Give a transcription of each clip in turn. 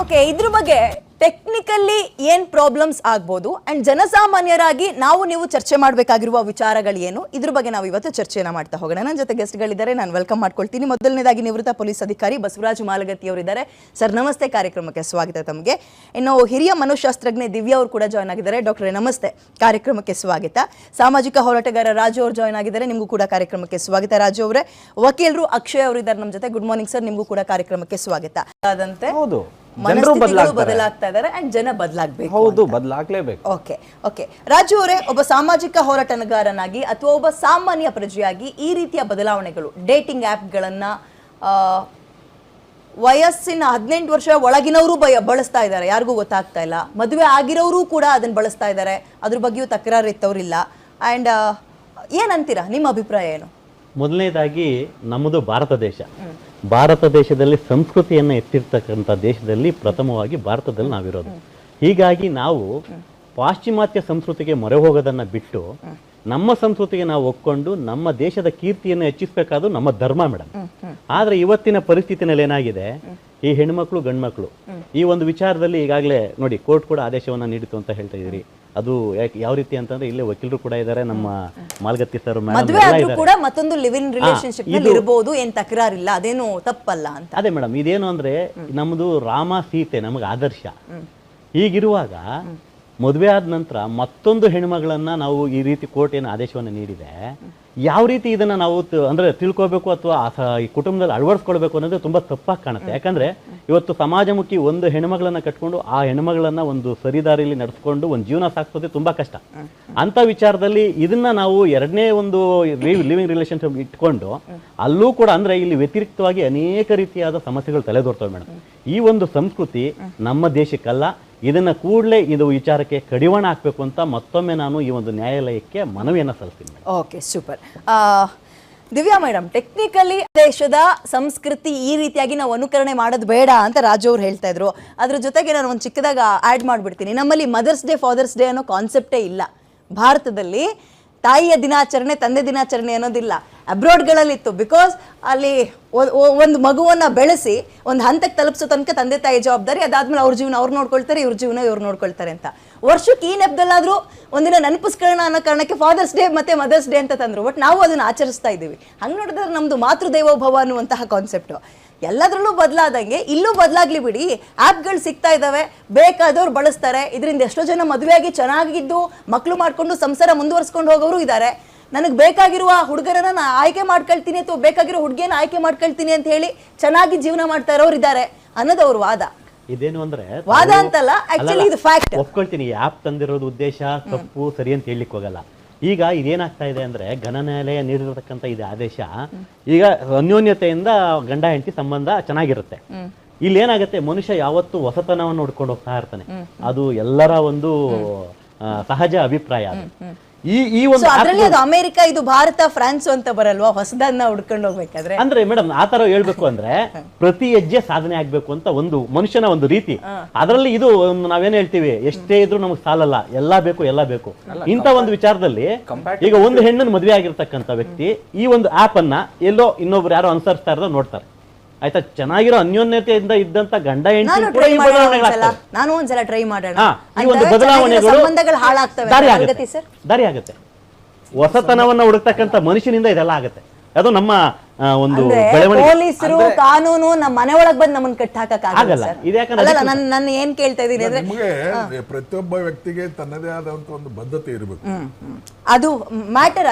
Okay, ಇದ್ರ ಬಗ್ಗೆ technically ಏನ್ ಪ್ರಾಬ್ಲಮ್ಸ್ ಆಗ್ಬೋದು ಅಂಡ್ ಜನಸಾಮಾನ್ಯರಾಗಿ ನಾವು ನೀವು ಚರ್ಚೆ ಮಾಡಬೇಕಾಗಿರುವ ವಿಚಾರಗಳು ಏನು, ಇದ್ರ ಬಗ್ಗೆ ನಾವು ಇವತ್ತು ಚರ್ಚೆನ ಮಾಡ್ತಾ ಹೋಗೋಣ. ನನ್ನ ಜೊತೆ ಗೆಸ್ಟ್ಗಳಿದ್ದಾರೆ, ನಾನು ವೆಲ್ಕಮ್ ಮಾಡ್ಕೊಳ್ತೀನಿ. ಮೊದಲನೇದಾಗಿ ನಿವೃತ್ತ ಪೊಲೀಸ್ ಅಧಿಕಾರಿ ಬಸವರಾಜ್ ಮಾಲಗತ್ತಿ ಅವರಿದ್ದಾರೆ. ಸರ್ ನಮಸ್ತೆ, ಕಾರ್ಯಕ್ರಮಕ್ಕೆ ಸ್ವಾಗತ ತಮಗೆ. ಇನ್ನು ಹಿರಿಯ ಮನೋಶಾಸ್ತ್ರಜ್ಞೆ ದಿವ್ಯಾ ಅವರು ಕೂಡ ಜಾಯ್ನ್ ಆಗಿದ್ದಾರೆ. ಡಾಕ್ಟರ್ ನಮಸ್ತೆ, ಕಾರ್ಯಕ್ರಮಕ್ಕೆ ಸ್ವಾಗತ. ಸಾಮಾಜಿಕ ಹೋರಾಟಗಾರ ರಾಜು ಅವರು ಜಾಯ್ನ್ ಆಗಿದ್ದಾರೆ, ನಿಮಗೂ ಕೂಡ ಕಾರ್ಯಕ್ರಮಕ್ಕೆ ಸ್ವಾಗತ. ರಾಜು ಅವರೇ, ವಕೀಲರು ಅಕ್ಷಯ್ ಅವರು ಇದ್ದಾರೆ ನಮ್ಮ ಜೊತೆ. ಗುಡ್ ಮಾರ್ನಿಂಗ್ ಸರ್, ನಿಮಗೂ ಕೂಡ ಕಾರ್ಯಕ್ರಮಕ್ಕೆ ಸ್ವಾಗತ. ಆದಂತೆ ಮನಸ್ಥಿತಿಗಳು ಬದಲಾಗ್ತಾ ಇದ್ದಾರೆ ಅಂಡ್ ಜನ ಬದಲಾಗಬೇಕು. ಹೌದು, ಬದಲಾಗಲೇಬೇಕು. ಓಕೆ ಓಕೆ ರಾಜು ಅವರೇ, ಒಬ್ಬ ಸಾಮಾಜಿಕ ಹೋರಾಟಗಾರನಾಗಿ ಅಥವಾ ಒಬ್ಬ ಸಾಮಾನ್ಯ ಪ್ರಜೆಯಾಗಿ ಈ ರೀತಿಯ ಬದಲಾವಣೆಗಳು, ಡೇಟಿಂಗ್ ಆ್ಯಪ್ಗಳನ್ನ ವಯಸ್ಸಿನ 18 ವರ್ಷ ಒಳಗಿನವರು ಬಳಸ್ತಾ ಇದ್ದಾರೆ, ಯಾರಿಗೂ ಗೊತ್ತಾಗ್ತಾ ಇಲ್ಲ. ಮದುವೆ ಆಗಿರೋರು ಕೂಡ ಅದನ್ನ ಬಳಸ್ತಾ ಇದ್ದಾರೆ, ಅದ್ರ ಬಗ್ಗೆಯೂ ತಕರಾರು ಇತ್ತವ್ರಿಲ್ಲ. ಅಂಡ್ ಏನಂತೀರಾ, ನಿಮ್ಮ ಅಭಿಪ್ರಾಯ ಏನು? ಮೊದಲನೇದಾಗಿ ನಮ್ಮದು ಭಾರತ ದೇಶ. ಭಾರತ ದೇಶದಲ್ಲಿ ಸಂಸ್ಕೃತಿಯನ್ನು ಎತ್ತಿರ್ತಕ್ಕಂಥ ದೇಶದಲ್ಲಿ ಪ್ರಥಮವಾಗಿ ಭಾರತದಲ್ಲಿ ನಾವಿರೋದು. ಹೀಗಾಗಿ ನಾವು ಪಾಶ್ಚಿಮಾತ್ಯ ಸಂಸ್ಕೃತಿಗೆ ಮೊರೆ ಹೋಗೋದನ್ನ ಬಿಟ್ಟು ನಮ್ಮ ಸಂಸ್ಕೃತಿಗೆ ನಾವು ಒಕ್ಕೊಂಡು ನಮ್ಮ ದೇಶದ ಕೀರ್ತಿಯನ್ನು ಹೆಚ್ಚಿಸಬೇಕಾದ್ರು ನಮ್ಮ ಧರ್ಮ ಮೇಡಮ್. ಆದ್ರೆ ಇವತ್ತಿನ ಪರಿಸ್ಥಿತಿನಲ್ಲಿ ಏನಾಗಿದೆ, ಈ ಹೆಣ್ಮಕ್ಳು ಗಂಡ್ಮಕ್ಳು ಈ ಒಂದು ವಿಚಾರದಲ್ಲಿ ಈಗಾಗಲೇ ನೋಡಿ ಕೋರ್ಟ್ ಕೂಡ ಆದೇಶವನ್ನ ನೀಡಿತು ಅಂತ ಹೇಳ್ತಾ ಇದ್ರಿ. ಅದು ಯಾವ ರೀತಿ ಅಂತಂದ್ರೆ ಇಲ್ಲೇ ವಕೀಲರು ಕೂಡ ಇದ್ದಾರೆ, ನಮ್ಮ ಮಾಲ್ಗತ್ತಿ ಸರ್ ಮದುವೆ ಆದ್ರೂ ಕೂಡ ಮತ್ತೊಂದು ಲಿವ್ ಇನ್ ರಿಲೇಶನ್ಶಿಪ್ ನಲ್ಲಿ ಇರಬಹುದು, ಏನ್ ತಕರಾರಿಲ್ಲ, ಅದೇನು ತಪ್ಪಲ್ಲ ಅಂತ. ಅದೇ ಮೇಡಮ್, ಇದೇನು ಅಂದ್ರೆ ನಮ್ದು ರಾಮ ಸೀತೆ ನಮಗೆ ಆದರ್ಶ. ಹೀಗಿರುವಾಗ ಮದುವೆ ಆದ ನಂತರ ಮತ್ತೊಂದು ಹೆಣ್ಮಗಳನ್ನ ನಾವು ಈ ರೀತಿ ಕೋರ್ಟ್ ಏನು ಆದೇಶವನ್ನು ನೀಡಿದೆ, ಯಾವ ರೀತಿ ಇದನ್ನ ನಾವು ಅಂದ್ರೆ ತಿಳ್ಕೋಬೇಕು ಅಥವಾ ಈ ಕುಟುಂಬದಲ್ಲಿ ಅಳವಡಿಸ್ಕೊಳ್ಬೇಕು ಅನ್ನೋದು ತುಂಬಾ ತಪ್ಪಾಗಿ ಕಾಣುತ್ತೆ. ಯಾಕಂದ್ರೆ ಇವತ್ತು ಸಮಾಜಮುಖಿ ಒಂದು ಹೆಣ್ಮಗಳನ್ನ ಕಟ್ಕೊಂಡು ಆ ಹೆಣ್ಮಗಳನ್ನ ಒಂದು ಸರಿದಾರಿಯಲ್ಲಿ ನಡೆಸ್ಕೊಂಡು ಒಂದು ಜೀವನ ಸಾಗಿಸೋದೇ ತುಂಬಾ ಕಷ್ಟ. ಅಂತ ವಿಚಾರದಲ್ಲಿ ಇದನ್ನ ನಾವು ಎರಡನೇ ಒಂದು ಲಿವಿಂಗ್ ರಿಲೇಶನ್ಶಿಪ್ ಇಟ್ಕೊಂಡು ಅಲ್ಲೂ ಕೂಡ ಅಂದ್ರೆ ಇಲ್ಲಿ ವ್ಯತಿರಿಕ್ತವಾಗಿ ಅನೇಕ ರೀತಿಯಾದ ಸಮಸ್ಯೆಗಳು ತಲೆದೋರ್ತವೆ ಮೇಡಮ್. ಈ ಒಂದು ಸಂಸ್ಕೃತಿ ನಮ್ಮ ದೇಶಕ್ಕಲ್ಲ, ಇದನ್ನ ಕೂಡಲೇ ಇದು ವಿಚಾರಕ್ಕೆ ಕಡಿವಾಣ ಹಾಕಬೇಕು ಅಂತ ಮತ್ತೊಮ್ಮೆ ನಾನು ಈ ಒಂದು ನ್ಯಾಯಾಲಯಕ್ಕೆ ಮನವಿಯನ್ನು ಸಲ್ಲಿಸ್ತೀನಿ. Okay, super. Divya madam, technically ದೇಶದ ಸಂಸ್ಕೃತಿ ಈ ರೀತಿಯಾಗಿ ನಾವು ಅನುಕರಣೆ ಮಾಡೋದು ಬೇಡ ಅಂತ ರಾಜು ಅವ್ರು ಹೇಳ್ತಾ ಇದ್ರು. ಅದ್ರ ಜೊತೆಗೆ ನಾನು ಒಂದು ಚಿಕ್ಕದಾಗ ಆ್ಯಡ್ ಮಾಡಿಬಿಡ್ತೀನಿ, ನಮ್ಮಲ್ಲಿ ಮದರ್ಸ್ ಡೇ ಫಾದರ್ಸ್ ಡೇ ಅನ್ನೋ ಕಾನ್ಸೆಪ್ಟೇ ಇಲ್ಲ ಭಾರತದಲ್ಲಿ. ತಾಯಿಯ ದಿನಾಚರಣೆ, ತಂದೆ ದಿನಾಚರಣೆ ಅನ್ನೋದಿಲ್ಲ. ಅಬ್ರಾಡ್ಗಳಲ್ಲಿತ್ತು, ಬಿಕಾಸ್ ಅಲ್ಲಿ ಒಂದು ಮಗುವನ್ನ ಬೆಳೆಸಿ ಒಂದು ಹಂತಕ್ಕೆ ತಲುಪಿಸೋ ತನಕ ತಂದೆ ತಾಯಿ ಜವಾಬ್ದಾರಿ, ಅದಾದ್ಮೇಲೆ ಅವ್ರ ಜೀವನ ಅವ್ರು ನೋಡ್ಕೊಳ್ತಾರೆ, ಇವ್ರ ಜೀವನ ಇವ್ರು ನೋಡ್ಕೊಳ್ತಾರೆ ಅಂತ. ವರ್ಷಕ್ಕೆ ಈ ನೆಪದಲ್ಲಾದ್ರೂ ಒಂದಿನ ನೆನಪಿಸ್ಕೊಳ್ಳೋಣ ಅನ್ನೋ ಕಾರಣಕ್ಕೆ ಫಾದರ್ಸ್ ಡೇ ಮತ್ತೆ ಮದರ್ಸ್ ಡೇ ಅಂತ ತಂದ್ರು. ಬಟ್ ನಾವು ಅದನ್ನ ಆಚರಿಸ್ತಾ ಇದ್ದೀವಿ. ಹಂಗೆ ನೋಡಿದ್ರೆ ನಮ್ದು ಮಾತೃದೇವೋಭವ ಅನ್ನುವಂತಹ ಕಾನ್ಸೆಪ್ಟು ಎಲ್ಲದರಲ್ಲೂ ಬದಲಾದಂಗೆ ಇಲ್ಲೂ ಬದಲಾಗ್ಲಿ ಬಿಡಿ. ಆ್ಯಪ್ಗಳು ಸಿಗ್ತಾ ಇದ್ದಾವೆ, ಬೇಕಾದವ್ರು ಬಳಸ್ತಾರೆ. ಇದರಿಂದ ಎಷ್ಟೋ ಜನ ಮದುವೆಯಾಗಿ ಚೆನ್ನಾಗಿದ್ದು ಮಕ್ಕಳು ಮಾಡ್ಕೊಂಡು ಸಂಸಾರ ಮುಂದುವರ್ಸ್ಕೊಂಡು ಹೋಗೋರು ಇದ್ದಾರೆ. ನನಗೆ ಬೇಕಾಗಿರುವ ಹುಡುಗರನ್ನ ನಾನು ಆಯ್ಕೆ ಮಾಡ್ಕೊಳ್ತೀನಿ ಅಥವಾ ಬೇಕಾಗಿರೋ ಹುಡುಗಿಯನ್ನ ಆಯ್ಕೆ ಮಾಡ್ಕೊಳ್ತೀನಿ ಅಂತ ಹೇಳಿ ಚೆನ್ನಾಗಿ ಜೀವನ ಮಾಡ್ತಾ ಇರೋರು ಇದ್ದಾರೆ ಅನ್ನೋದು ಅವ್ರ ವಾದ. ಇದೇನು ಅಂದ್ರೆ ವಾದ ಅಂತಲ್ಲ, ಆಕ್ಚುಲಿ ಇದು ಫ್ಯಾಕ್ಟ್. ಒಪ್ಕೊಳ್ತೀನಿ, ಆ್ಯಪ್ ತಂದಿರೋದು ಉದ್ದೇಶ ತಪ್ಪು ಸರಿ ಅಂತ ಹೇಳಲಿಕ್ಕೆ ಹೋಗಲ್ಲ. ಈಗ ಇದೇನಾಗ್ತಾ ಇದೆ ಅಂದ್ರೆ ಘನ ನ್ಯಾಯಾಲಯ ನೀಡಿರತಕ್ಕಂಥ ಇದು ಆದೇಶ, ಈಗ ಅನ್ಯೋನ್ಯತೆಯಿಂದ ಗಂಡ ಹೆಂಡತಿ ಸಂಬಂಧ ಚೆನ್ನಾಗಿರುತ್ತೆ. ಇಲ್ಲಿ ಏನಾಗುತ್ತೆ, ಮನುಷ್ಯ ಯಾವತ್ತು ಹೊಸತನವನ್ನು ಹುಡ್ಕೊಂಡು ಹೋಗ್ತಾ ಇರ್ತಾನೆ. ಅದು ಎಲ್ಲರ ಒಂದು ಸಹಜ ಅಭಿಪ್ರಾಯ. ಈ ಒಂದು ಅಮೆರಿಕ, ಇದು ಭಾರತ, ಫ್ರಾನ್ಸ್ ಅಂತ ಬರಲ್ವಾ ಹೊಸದನ್ನ ಹುಡ್ಕೊಂಡು ಹೋಗ್ಬೇಕಾದ್ರೆ? ಅಂದ್ರೆ ಮೇಡಮ್ ಆತರ ಹೇಳ್ಬೇಕು ಅಂದ್ರೆ ಪ್ರತಿ ಹೆಜ್ಜೆ ಸಾಧನೆ ಆಗ್ಬೇಕು ಅಂತ ಒಂದು ಮನುಷ್ಯನ ಒಂದು ರೀತಿ. ಅದರಲ್ಲಿ ಇದು ನಾವೇನ್ ಹೇಳ್ತೀವಿ, ಎಷ್ಟೇ ಇದ್ರು ನಮಗ್ ಸಾಲಲ್ಲ, ಎಲ್ಲಾ ಬೇಕು ಎಲ್ಲಾ ಬೇಕು. ಇಂತ ಒಂದು ವಿಚಾರದಲ್ಲಿ ಈಗ ಒಂದು ಹೆಣ್ಣನ್ನು ಮದುವೆ ಆಗಿರ್ತಕ್ಕಂಥ ವ್ಯಕ್ತಿ ಈ ಒಂದು ಆಪ್ ಅನ್ನ ಎಲ್ಲೋ ಇನ್ನೊಬ್ರು ಯಾರೋ ಅನುಸರಿಸ್ತಾ ಇರೋದು ನೋಡ್ತಾರೆ, ಆಯ್ತಾ. ಚೆನ್ನಾಗಿರೋ ಅನ್ಯೋನ್ಯತೆಯಿಂದ ಇದ್ದಂತ ಗಂಡ ಹೆಂಡತಿ ನಾನು ಒಂದ್ಸಲ ಟ್ರೈ ಮಾಡೋಣ, ಈ ಒಂದು ಬದಲಾವಣೆಗಳು ಸಂಬಂಧಗಳು ಹಾಳಾಗ್ತವೆ, ದಾರಿ ಆಗುತ್ತೆ. ಹೊಸತನವನ್ನ ಹುಡುಕ್ತಕ್ಕಂಥ ಮನುಷ್ಯನಿಂದ ಇದೆಲ್ಲ ಆಗುತ್ತೆ. ಅದು ನಮ್ಮ ಒಂದು ಪೊಲೀಸರು ಕಾನೂನು ನಮ್ಮ ಮನೆ ಒಳಗ್ ಬಂದು ನಮ್ಮನ್ನ ಕಟ್ಟಿ ಹಾಕಕ್ಕಾಗಲ್ಲ. ನನ್ನ ಏನ್ ಕೇಳ್ತಾ ಇದೀನಿ ಅಂದ್ರೆ, ಪ್ರತಿಯೊಬ್ಬ ವ್ಯಕ್ತಿಗೆ ತನ್ನದೇ ಆದಂತ ಒಂದು ಬದ್ಧತೆ ಇರಬೇಕು, ಅದು ಮ್ಯಾಟರ್.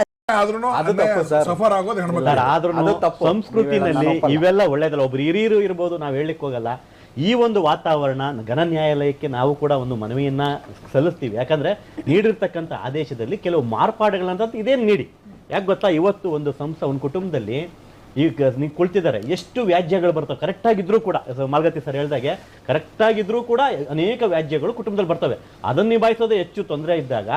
ಸಂಸ್ಕೃತಿನಲ್ಲಿ ಇವೆಲ್ಲ ಒಳ್ಳೇದಲ್ಲ. ಒಬ್ರು ಹಿರಿಯರು ಇರ್ಬೋದು, ನಾವ್ ಹೇಳಲಿಕ್ಕೆ ಹೋಗಲ್ಲ. ಈ ಒಂದು ವಾತಾವರಣ ಘನ ನ್ಯಾಯಾಲಯಕ್ಕೆ ನಾವು ಕೂಡ ಒಂದು ಮನವಿಯನ್ನ ಸಲ್ಲಿಸ್ತೀವಿ. ಯಾಕಂದ್ರೆ ನೀಡಿರ್ತಕ್ಕಂಥ ಆದೇಶದಲ್ಲಿ ಕೆಲವು ಮಾರ್ಪಾಡುಗಳಂತ ಇದೇನು ನೀಡಿ, ಯಾಕೆ ಗೊತ್ತಾ, ಇವತ್ತು ಒಂದು ಒಂದು ಕುಟುಂಬದಲ್ಲಿ ಈಗ ನೀವು ಕುಳಿತಿದ್ದಾರೆ, ಎಷ್ಟು ವ್ಯಾಜ್ಯಗಳು ಬರ್ತವೆ. ಕರೆಕ್ಟ್ ಆಗಿದ್ರು ಕೂಡ, ಮಾಲ್ಗತ್ತಿ ಸರ್ ಹೇಳ್ದಾಗೆ ಕರೆಕ್ಟ್ ಆಗಿದ್ರು ಕೂಡ ಅನೇಕ ವ್ಯಾಜ್ಯಗಳು ಕುಟುಂಬದಲ್ಲಿ ಬರ್ತವೆ. ಅದನ್ನು ನಿಭಾಯಿಸೋದೇ ಹೆಚ್ಚು ತೊಂದರೆ ಇದ್ದಾಗ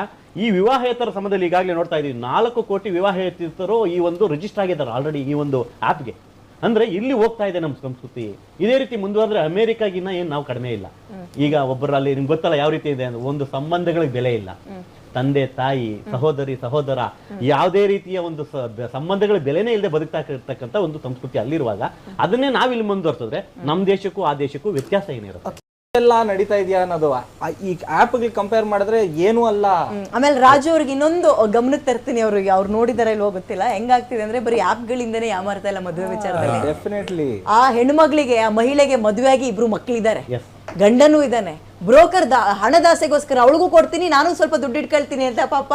ಈ ವಿವಾಹೇತರ ಸಮಯದಲ್ಲಿ ಈಗಾಗಲೇ ನೋಡ್ತಾ ಇದೀವಿ, 4 ಕೋಟಿ ವಿವಾಹೇತರು ಈ ಒಂದು ರಿಜಿಸ್ಟರ್ ಆಗಿದ್ದಾರೆ ಆಲ್ರೆಡಿ ಈ ಒಂದು ಆಪ್ಗೆ. ಅಂದ್ರೆ ಇಲ್ಲಿ ಹೋಗ್ತಾ ಇದೆ ನಮ್ಮ ಸಂಸ್ಕೃತಿ. ಇದೇ ರೀತಿ ಮುಂದುವರೆದ್ರೆ ಅಮೆರಿಕಾಗಿನ್ನ ಏನ್ ನಾವು ಕಡಿಮೆ ಇಲ್ಲ. ಈಗ ಒಬ್ಬರಲ್ಲಿ ನಿಮ್ಗೆ ಗೊತ್ತಲ್ಲ ಯಾವ ರೀತಿ ಇದೆ ಅಂದ್ರೆ, ಒಂದು ಸಂಬಂಧಗಳಿಗೆ ಬೆಲೆ ಇಲ್ಲ. ತಂದೆ ತಾಯಿ ಸಹೋದರಿ ಸಹೋದರ ಯಾವುದೇ ರೀತಿಯ ಒಂದು ಸಂಬಂಧಗಳ ಬೆಲೆನೇ ಇಲ್ಲದೆ ಬದುಕ್ತಾ ಇರ್ತಕ್ಕಂಥ ಒಂದು ಸಂಸ್ಕೃತಿ ಅಲ್ಲಿರುವಾಗ ಅದನ್ನೇ ನಾವಿಲ್ಲಿ ಮುಂದುವರ್ಸಿದ್ರೆ ನಮ್ಮ ದೇಶಕ್ಕೂ ಆ ದೇಶಕ್ಕೂ ವ್ಯತ್ಯಾಸ ಏನಿರುತ್ತೆ. ಎಲ್ಲ ನಡೀತಾ ಇದೆಯಾ ಅನ್ನೋದು ಈ ಆ್ಯಪ್ಗೆ ಕಂಪೇರ್ ಮಾಡಿದ್ರೆ ಏನೂ ಅಲ್ಲ. ಆಮೇಲೆ ರಾಜು ಅವ್ರಿಗೆ ಇನ್ನೊಂದು ಗಮನಕ್ಕೆ ತರ್ತೀನಿ, ಅವ್ರಿಗೆ ಅವ್ರು ನೋಡಿದಾರೆ ಇಲ್ವೋ ಗೊತ್ತಿಲ್ಲ, ಹೆಂಗಾಗ್ತಿದೆ ಅಂದ್ರೆ ಬರೀ ಆ್ಯಪ್ಗಳಿಂದನೇ ಯಾಮಾರ್ತಾ ಇಲ್ಲ ಮದುವೆ ವಿಚಾರದಲ್ಲಿ. ಡೆಫಿನೆಟ್ಲಿ ಆ ಹೆಣ್ಮಗಳಿಗೆ, ಆ ಮಹಿಳೆಗೆ ಮದುವೆ ಆಗಿ 2 ಮಕ್ಳಿದ್ದಾರೆ, ಗಂಡನೂ ಇದ್ದಾನೆ. ಬ್ರೋಕರ್ ಹಣದಾಸೆಗೋಸ್ಕರ ಅವಳಿಗೂ ಕೊಡ್ತೀನಿ, ನಾನು ಸ್ವಲ್ಪ ದುಡ್ಡು ಇಟ್ಕೊಳ್ತೀನಿ ಅಂತ ಪಾಪ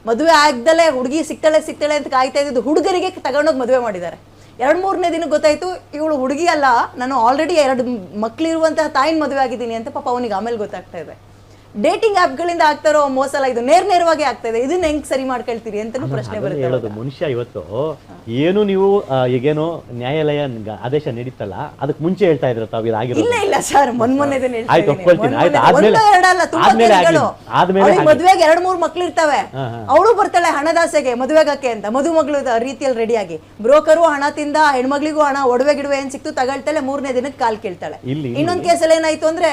ಮದುವೆ ಆಗ್ದಲೆ ಹುಡುಗಿ ಸಿಗ್ತಾಳೆ ಅಂತ ಕಾಯ್ತಾ ಇದ್ದು ಹುಡುಗರಿಗೆ ತಗೊಂಡೋಗಿ ಮದುವೆ ಮಾಡಿದ್ದಾರೆ. 2-3ನೇ ದಿನಕ್ಕೆ ಗೊತ್ತಾಯ್ತು ಇವಳು ಹುಡುಗಿ ಅಲ್ಲ, ನಾನು ಆಲ್ರೆಡಿ 2 ಮಕ್ಳಿರುವಂತಹ ತಾಯಿನ ಮದುವೆ ಆಗಿದ್ದೀನಿ ಅಂತ ಪಾಪ ಅವನಿಗೆ ಆಮೇಲೆ ಗೊತ್ತಾಗ್ತಾ ಇದೆ. ಡೇಟಿಂಗ್ ಆ್ಯಪ್ಗಳಿಂದ ಆಗ್ತಾರೋ ಮೋಸ ಅಲ್ಲ, ಇದು ನೇರವಾಗಿ ಆಗ್ತಾ ಇದೆ. ಇದನ್ನ ಹೆಂಗ್ ಸರಿ ಮಾಡ್ಕೊಳ್ತೀರಿ ಅಂತನೂ ಪ್ರಶ್ನೆ ಬರುತ್ತೆ. ಹೇಳೋದು ಮನುಷ್ಯ ಇವತ್ತು ಏನು ನೀವು ಈಗೇನು ನ್ಯಾಯಾಲಯ ಆದೇಶ ನೀಡಿತ್ತಲ್ಲ ಅದಕ್ಕೆ ಮುಂಚೆ ಹೇಳ್ತಾ ಇದ್ರ ತಾವು ಇದಾಗಿರೋದು. ಇಲ್ಲ ಸರ್, ಮೊನ್ನೆ ಆಯ್ತು ಒಪ್ಕೊಳ್ತೀನಿ. ಆಯ್ತು ಆದ್ಮೇಲೆ ಮದುವೆಗೆ 2-3 ಮಕ್ಳು ಇರ್ತವೆ, ಅವಳು ಬರ್ತಾಳೆ ಹಣದಾಸೆಗೆ ಮದುವೆಗಕ್ಕೆ ಅಂತ, ಮಗಳು ರೀತಿಯಲ್ಲಿ ರೆಡಿಯಾಗಿ. ಬ್ರೋಕರು ಹಣ ತಿಂದ, ಹೆಣ್ಮಗ್ಳಿಗೂ ಹಣ ಒಡವೆ ಗಿಡವೆ ಏನ್ ಸಿಕ್ತು ತಗೊಳ್ತಾಳೆ, 3ನೇ ದಿನಕ್ಕೆ ಕಾಲ್ ಕೇಳ್ತಾಳೆ. ಇನ್ನೊಂದ್ ಕೇಸಲ್ಲಿ ಏನಾಯ್ತು ಅಂದ್ರೆ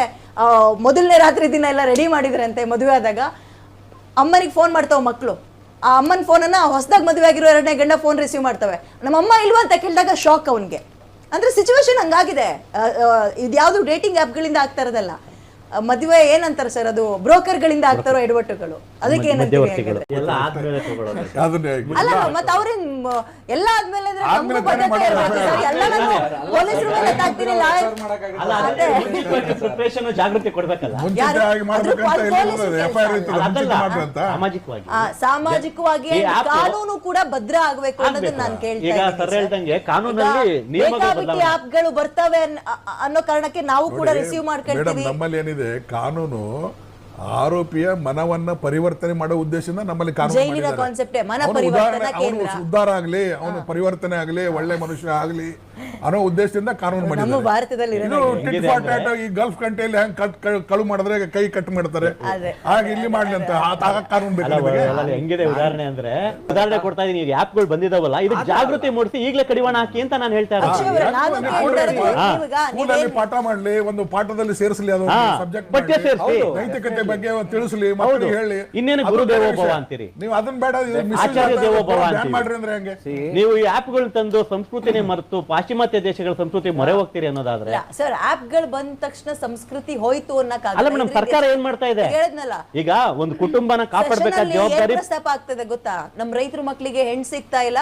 ಮೊದಲನೇ ರಾತ್ರಿ ದಿನ ಎಲ್ಲ ರೆಡಿ ಮಾಡಿದ್ರಂತೆ, ಮದುವೆ ಆದಾಗ ಅಮ್ಮನಿಗೆ ಫೋನ್ ಮಾಡ್ತಾವ ಮಕ್ಕಳು. ಆ ಅಮ್ಮನ ಫೋನನ್ನ ಹೊಸದಾಗಿ ಮದುವೆ ಆಗಿರೋ 2ನೇ ಗಂಡ ಫೋನ್ ರಿಸೀವ್ ಮಾಡ್ತವೆ. ನಮ್ಮಮ್ಮ ಇಲ್ವಾ ಅಂತ ಕೇಳಿದಾಗ ಶಾಕ್ ಅವನ್ಗೆ. ಅಂದ್ರೆ ಸಿಚುವೇಶನ್ ಹಂಗಾಗಿದೆ. ಇದ್ಯಾವುದು ಡೇಟಿಂಗ್ ಆ್ಯಪ್ಗಳಿಂದ ಆಗ್ತಾ ಇರೋದಲ್ಲ, ಮದುವೆ ಏನಂತಾರೆ ಸರ್, ಅದು ಬ್ರೋಕರ್ಗಳಿಂದ ಆಗ್ತಾರೋ ಎಡವಟ್ಟುಗಳು. ಅದಕ್ಕೆ ಏನಂತೀವಿ ಅಲ್ಲ, ಮತ್ತೆ ಅವ್ರೇನ್ ಎಲ್ಲ ಆದ್ಮೇಲೆ ಜಾಗೃತಿ ಕೊಡ್ಬೇಕಲ್ಲ ಸಾಮಾಜಿಕವಾಗಿ ಕಾನೂನು ಕೂಡ ಭದ್ರ ಆಗ್ಬೇಕು ಅನ್ನೋದನ್ನ ನಾನು ಕೇಳ್ತೀನಿ. ಕಾನೂನಲ್ಲಿ ಆಪ್ಗಳು ಬರ್ತವೆ ಅನ್ನೋ ಕಾರಣಕ್ಕೆ ನಾವು ಕೂಡ ರಿಸೀವ್ ಮಾಡ್ಕೊಳ್ತೀವಿ. ನಮ್ಮಲ್ಲಿ ಏನಿದೆ ಕಾನೂನು ಆರೋಪಿಯ ಮನವನ್ನ ಪರಿವರ್ತನೆ ಮಾಡೋ ಉದ್ದೇಶದಿಂದ ನಮ್ಮಲ್ಲಿ ಕಾನೂನು ಉದ್ಧಾರ ಆಗ್ಲಿ, ಅವನು ಪರಿವರ್ತನೆ ಆಗ್ಲಿ, ಒಳ್ಳೆ ಮನುಷ್ಯ ಆಗ್ಲಿ ಅನ್ನೋ ಉದ್ದೇಶದಿಂದ ಕಾನೂನು ಮಾಡಿದ್ದಾರೆ. ಭಾರತದಲ್ಲಿ ಈ ಗಲ್ಫ್ ಕಂಟ್ರಿಯಲ್ಲಿ ಹೆಂಗ್ ಕಳು ಮಾಡಿದ್ರೆ ಕೈ ಕಟ್ ಮಾಡ್ತಾರೆ, ಹಾಗೆ ಇಲ್ಲಿ ಮಾಡ್ಲಿ ಅಂತ ಕಾನೂನು ಬೇಕು. ಹೆಂಗಿದೆ ಉದಾಹರಣೆ ಅಂದ್ರೆ, ಉದಾಹರಣೆ ಕೊಡ್ತಾ ಇದೀನಿ. ಈಗ ಆಪ್ಗಳು ಬಂದಿದಾವಲ್ಲ, ಇದಕ್ಕೆ ಜಾಗೃತಿ ಮೂಡಿಸಿ ಈಗಲೇ ಕಡಿವಾಣ ಹಾಕಿ ಅಂತ ನಾನು ಹೇಳ್ತಾ ಇದ್ದೀನಿ. ಪಾಠ ಮಾಡ್ಲಿ, ಒಂದು ಪಾಠದಲ್ಲಿ ಸೇರಿಸಲಿ, ಅದು ಸಬ್ಜೆಕ್ಟ್ ನೈತಿಕತೆ ಬಗ್ಗೆ ತಿಳಿಸಲಿ, ಮಕ್ಕಳಿಗೆ ಹೇಳಿ. ಇನ್ನೇನು ಗುರು ದೇವೋಭವ ಅಂತೀರಿ ನೀವು, ಅದನ್ನ ಬೇಡ ಆಚಾರ್ಯ ದೇವೋಭವ ಮಾಡ್ರಿ ಅಂದ್ರೆ ಹೆಂಗೆ? ನೀವು ಈ ಆಪ್ಗಳು ತಂದು ಸಂಸ್ಕೃತಿನೇ ಮರೆತು ಪಾಶ್ಚಿಮಾತ್ಯ ದೇಶಗಳ ಸಂಸ್ಕೃತಿ ಮೊರೆ ಹೋಗ್ತೀರಿ ಅನ್ನೋದಾದ್ರೆ ಸರ್, ಆಪ್ಗಳು ಬಂದ ತಕ್ಷಣ ಸಂಸ್ಕೃತಿ ಹೋಯ್ತು ಅಲ್ಲ ಮೇಡಮ್. ಸರ್ಕಾರ ಏನ್ ಮಾಡ್ತಾ ಇದೆ ಈಗ, ಒಂದು ಕುಟುಂಬನ ಕಾಪಾಡಬೇಕಾದ ಜವಾಬ್ದಾರಿ ಪ್ರಸ್ತಾಪ ಆಗ್ತದೆ ಗೊತ್ತಾ. ನಮ್ ರೈತರ ಮಕ್ಕಳಿಗೆ ಹೆಣ್ ಸಿಗ್ತಾ ಇಲ್ಲ,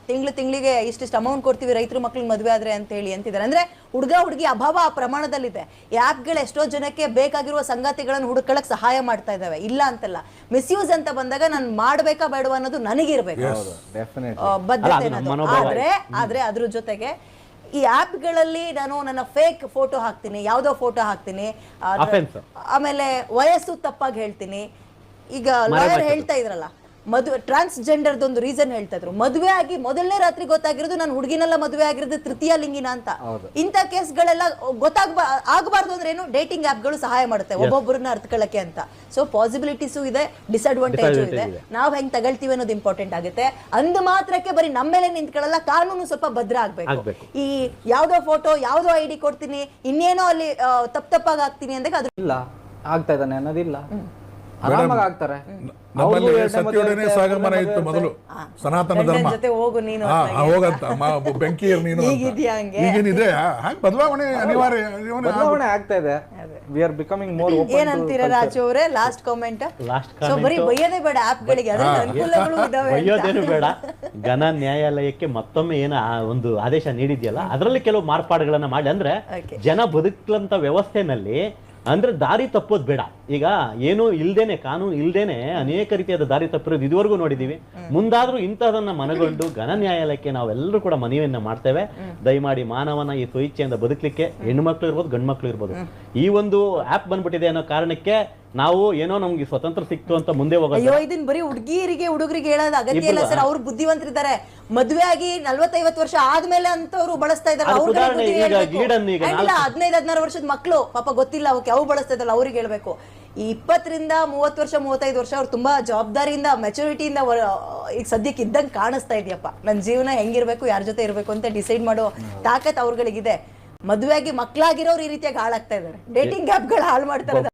ತಿಂಗಳಿಗೆ ಇಷ್ಟಿಷ್ಟು ಅಮೌಂಟ್ ಕೊಡ್ತೀವಿ ರೈತರ ಮಕ್ಳಿಗೆ ಮದುವೆ ಆದ್ರೆ ಅಂತ ಹೇಳಿ ಅಂತಿದ್ದಾರೆ. ಅಂದ್ರೆ ಹುಡುಗಿ ಅಭಾವ ಆ ಪ್ರಮಾಣದಲ್ಲಿದೆ. ಈ ಆಪ್ಗಳು ಎಷ್ಟೋ ಜನಕ್ಕೆ ಬೇಕಾಗಿರುವ ಸಂಗತಿಗಳನ್ನು ಹುಡುಕಳಕ್ ಸಹಾಯ ಮಾಡ್ತಾ ಇದಾವೆ, ಇಲ್ಲ ಅಂತಲ್ಲ. ಮಿಸ್ಯೂಸ್ ಅಂತ ಬಂದಾಗ ನಾನು ಮಾಡ್ಬೇಕಾ ಬೇಡವಾ ಅನ್ನೋದು ನನಗಿರ್ಬೇಕು ಬದ್ಧತೆ ಅನ್ನೋದು. ಆದ್ರೆ ಅದ್ರ ಜೊತೆಗೆ ಈ ಆಪ್ಗಳಲ್ಲಿ ನಾನು ನನ್ನ ಫೇಕ್ ಫೋಟೋ ಹಾಕ್ತೀನಿ, ಯಾವ್ದೋ ಫೋಟೋ ಹಾಕ್ತೀನಿ, ಆಮೇಲೆ ವಯಸ್ಸು ತಪ್ಪಾಗಿ ಹೇಳ್ತೀನಿ. ಈಗ ಲಾಯರ್ ಹೇಳ್ತಾ ಇದ್ರಲ್ಲ, ಮದುವೆ ಟ್ರಾನ್ಸ್ಜೆಂಡರ್ದೊಂದು ರೀಸನ್ ಹೇಳ್ತಾ ಇದ್ರು. ಮದುವೆ ಆಗಿ ಮೊದಲನೇ ರಾತ್ರಿ ಗೊತ್ತಾಗಿರೋದು ನಾನು ಹುಡುಗಿನೆಲ್ಲ ಮದುವೆ ಆಗಿರೋದು ತೃತೀಯ ಲಿಂಗಿನ ಅಂತ. ಇಂಥ ಕೇಸ್ಗಳೆಲ್ಲ ಆಗಬಾರ್ದು ಅಂದ್ರೆ ಏನು, ಡೇಟಿಂಗ್ ಆಪ್ಗಳು ಸಹಾಯ ಮಾಡುತ್ತೆ ಒಬ್ಬೊಬ್ಬರನ್ನ ಅರ್ಥಕೊಳ್ಳಕ್ಕೆ ಅಂತ. ಸೊ ಪಾಸಿಬಿಲಿಟೀಸು ಇದೆ, ಡಿಸ್ಅಡ್ವಾಂಟೇಜು ಇದೆ. ನಾವು ಹೆಂಗ್ ತಗೊಳ್ತೀವಿ ಅನ್ನೋದು ಇಂಪಾರ್ಟೆಂಟ್ ಆಗುತ್ತೆ. ಅಂದ ಮಾತ್ರಕ್ಕೆ ಬರೀ ನಮ್ಮ ಮೇಲೆ ನಿಂತ್ಕೊಳ್ಳಲ್ಲ, ಕಾನೂನು ಸ್ವಲ್ಪ ಭದ್ರ ಆಗ್ಬೇಕು. ಈ ಯಾವ್ದೋ ಫೋಟೋ, ಯಾವ್ದೋ ಐಡಿ ಕೊಡ್ತೀನಿ, ಇನ್ನೇನೋ ಅಲ್ಲಿ ತಪ್ಪಾಗಿ ಹಾಕ್ತೀನಿ ಅಂದಾಗ ಅದು ಇಲ್ಲ ಆಗ್ತಾ ಇದ್ದಾನೆ ಅನ್ನೋದಿಲ್ಲ, ಆರಾಮಾಗಿ ಆಗ್ತಾರೆ. ನಮ್ಮಲ್ಲಿ ಸತ್ಯೋಡನೆ ಸಾಗಮನ ಇತ್ತು ಮೊದಲು, ಸನಾತನ ಧರ್ಮ. ಹೋಗಂತ ಬೆಂಕಿ ನೀನು ಈಗೇನಿದೆ, ಬದಲಾವಣೆ ಅನಿವಾರ್ಯ, ಬದಲಾವಣೆ ಆಗ್ತಾ ಇದೆ. We are becoming more open. ಏನಂತೀರಾ ರಾಜು ಅವರೇ? Last comment. ಸೊ ಬರೀ ಬೈಯೋದೇ ಬೇಡ ಆಪ್ಗಳಿಗೆ, ಅನುಕೂಲಗಳು ಇದಾವೆ. ಬೈಯೋದೇನು ಬೇಡ. ಘನ ನ್ಯಾಯಾಲಯಕ್ಕೆ ಮತ್ತೊಮ್ಮೆ ಏನ ಒಂದು ಆದೇಶ ನೀಡಿದ್ಯಲ್ಲ, ಅದರಲ್ಲಿ ಕೆಲವು ಮಾರ್ಪಾಡುಗಳನ್ನ ಮಾಡಿ, ಅಂದ್ರೆ ಜನ ಬದುಕಲಂತ ವ್ಯವಸ್ಥೆನಲ್ಲಿ ಅಂದ್ರೆ ದಾರಿ ತಪ್ಪೋದು ಬೇಡ. ಈಗ ಏನು ಇಲ್ದೇನೆ, ಕಾನೂನು ಇಲ್ದೇನೆ ಅನೇಕ ರೀತಿಯಾದ ದಾರಿ ತಪ್ಪಿರೋದು ಇದುವರೆಗೂ ನೋಡಿದೀವಿ. ಮುಂದಾದ್ರೂ ಇಂಥದನ್ನ ಮನಗೊಂಡು ಘನ ನ್ಯಾಯಾಲಯಕ್ಕೆ ನಾವೆಲ್ಲರೂ ಕೂಡ ಮನವಿಯನ್ನ ಮಾಡ್ತೇವೆ. ದಯಮಾಡಿ ಮಾನವನ ಈ ಸ್ವಇಚ್ಛೆಯಿಂದ ಬದುಕಲಿಕ್ಕೆ ಹೆಣ್ಣು ಮಕ್ಳು ಇರ್ಬೋದು, ಗಂಡು ಮಕ್ಳು ಇರ್ಬೋದು, ಈ ಒಂದು ಆಪ್ ಬಂದ್ಬಿಟ್ಟಿದೆ ಅನ್ನೋ ಕಾರಣಕ್ಕೆ ನಾವು ಏನೋ ನಮ್ಗೆ ಸ್ವತಂತ್ರ ಸಿಕ್ತು ಅಂತ ಮುಂದೆ ಹೋಗೋದು. ಅಯ್ಯೋ, ಇದನ್ನ ಬರೀ ಹುಡುಗರಿಗೆ ಹೇಳೋದು ಅಗತ್ಯ ಇಲ್ಲ ಸರ್. ಅವ್ರು ಬುದ್ಧಿವಂತರಿದ್ದಾರೆ. ಮದುವೆ ಆಗಿ 40-50 ವರ್ಷ ಆದ್ಮೇಲೆ ಅಂತವ್ರು ಬಳಸ್ತಾ ಇದಾರೆ. 15-16 ವರ್ಷದ ಮಕ್ಕಳು ಪಾಪ ಗೊತ್ತಿಲ್ಲ ಅವಕ್ಕೆ, ಅವು ಬಳಸ್ತಾ ಇದ್ದಲ್ಲ, ಅವ್ರಿಗೆ ಹೇಳ್ಬೇಕು. ಈ 20-30 ವರ್ಷ 35 ವರ್ಷ ಅವ್ರು ತುಂಬಾ ಜವಾಬ್ದಾರಿಯಿಂದ, ಮೆಚುರಿಟಿಯಿಂದ ಈಗ ಸದ್ಯಕ್ಕೆ ಇದ್ದಂಗೆ ಕಾಣಿಸ್ತಾ ಇದೆಯಪ್ಪ. ನನ್ನ ಜೀವನ ಹೆಂಗಿರ್ಬೇಕು, ಯಾರ ಜೊತೆ ಇರ್ಬೇಕು ಅಂತ ಡಿಸೈಡ್ ಮಾಡೋ ತಾಕತ್ ಅವ್ರಗಳಿಗಿದೆ. ಮದುವೆಯಾಗಿ ಮಕ್ಕಳಾಗಿರೋರು ಈ ರೀತಿಯಾಗಿ ಹಾಳಾಗ್ತಾ ಇದಾರೆ. ಡೇಟಿಂಗ್ ಆಪ್ಗಳು ಹಾಳು ಮಾಡ್ತಾರೆ.